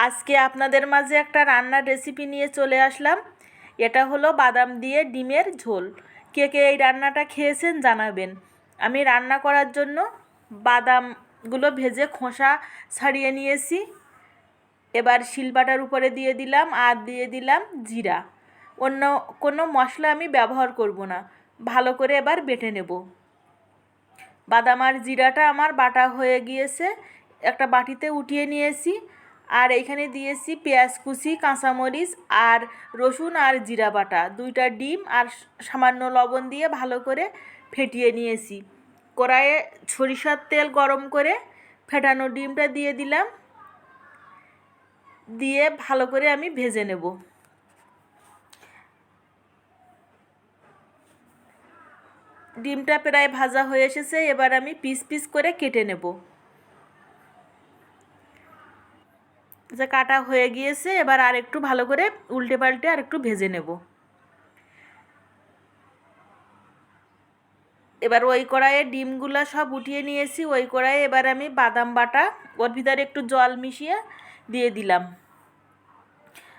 আজকে আপনাদের মাঝে একটা রান্নার রেসিপি নিয়ে চলে আসলাম। এটা হলো বাদাম দিয়ে ডিমের ঝোল। কে কে এই রান্নাটা খেয়েছেন জানাবেন। আমি রান্না করার জন্য বাদামগুলো ভেজে খোসা ছাড়িয়ে নিয়েছি। এবার শিলপাটার উপরে দিয়ে দিলাম আর দিয়ে দিলাম জিরা। অন্য কোনো মশলা আমি ব্যবহার করব না। ভালো করে এবার বেটে নেব। বাদাম আর জিরাটা আমার বাটা হয়ে গিয়েছে, একটা বাটিতে উঠিয়ে নিয়েছি। আর এইখানে দিয়েছি পেঁয়াজ কুচি, কাঁচামরিচ আর রসুন আর জিরা বাটা, 2টা ডিম আর সামান্য লবণ দিয়ে ভালো করে ফেটিয়ে নিয়েছি। কড়াইয়ে সরিষার তেল গরম করে ফেটানো ডিমটা দিয়ে দিলাম, দিয়ে ভালো করে আমি ভেজে নেব। ডিমটা প্রায় ভাজা হয়ে এসেছে, এবার আমি পিস পিস করে কেটে নেব। যে কাটা হয়ে গিয়েছে, এবার আর একটু ভালো করে উল্টে পাল্টে আর একটু ভেজে নেব। এবার ওই কড়াইয়ে ডিমগুলো সব উঠিয়ে নিয়েছি। ওই কড়াইয়ে এবার আমি বাদাম বাটা, ওর ভিতরে একটু জল মিশিয়ে দিয়ে দিলাম।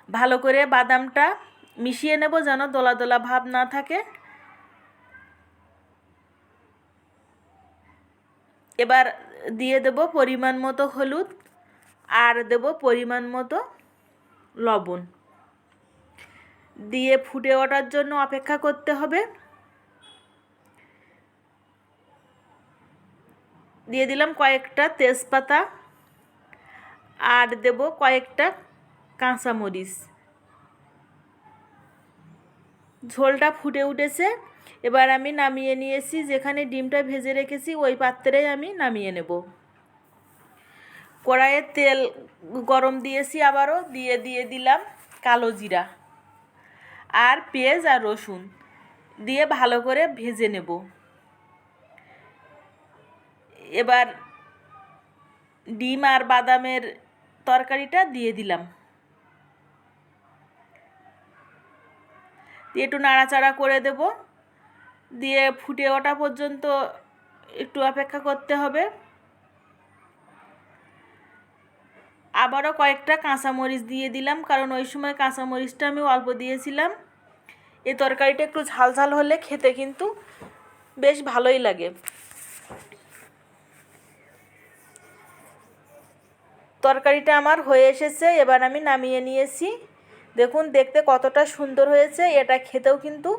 ভালো করে বাদামটা মিশিয়ে নেব যেন দলা দলা ভাব না থাকে। এবার দিয়ে দেব পরিমাণ মতো হলুদ আর দেব পরিমাণ মতো লবণ। দিয়ে ফুটে ওঠার জন্য অপেক্ষা করতে হবে। দিয়ে দিলাম কয়েকটা তেজপাতা আর দেব কয়েকটা কাঁচামরিচ। ঝোলটা ফুটে উঠেছে, এবার আমি নামিয়ে নিয়েছি। যেখানে ডিমটা ভেজে রেখেছি ওই পাত্রেই আমি নামিয়ে নেব। কড়াইয়ে তেল গরম দিয়েছি, আবারও দিয়ে দিলাম কালো জিরা আর পেঁয়াজ আর রসুন দিয়ে ভালো করে ভেজে নেব। এবার ডিম আর বাদামের তরকারিটা দিয়ে দিলাম, দিয়ে একটু নাড়াচাড়া করে দেব। দিয়ে ফুটে ওঠা পর্যন্ত একটু অপেক্ষা করতে হবে। আবারও কয়েকটা কাঁচামরিচ দিয়ে দিলাম, কারণ ওই সময় কাঁচামরিচটা আমি অল্প দিয়েছিলাম। এই তরকারিটা একটু ঝাল ঝাল হলে খেতে কিন্তু বেশ ভালোই লাগে। তরকারিটা আমার হয়ে এসেছে, এবার আমি নামিয়ে নিয়েছি। দেখুন দেখতে কতটা সুন্দর হয়েছে, এটা খেতেও কিন্তু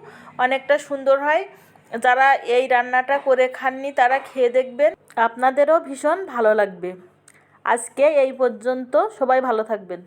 অনেকটা সুন্দর হয়। যারা এই রান্নাটা করে খাননি তারা খেয়ে দেখবেন, আপনাদেরও ভীষণ ভালো লাগবে। আজকে এই পর্যন্ত, সবাই ভালো থাকবেন।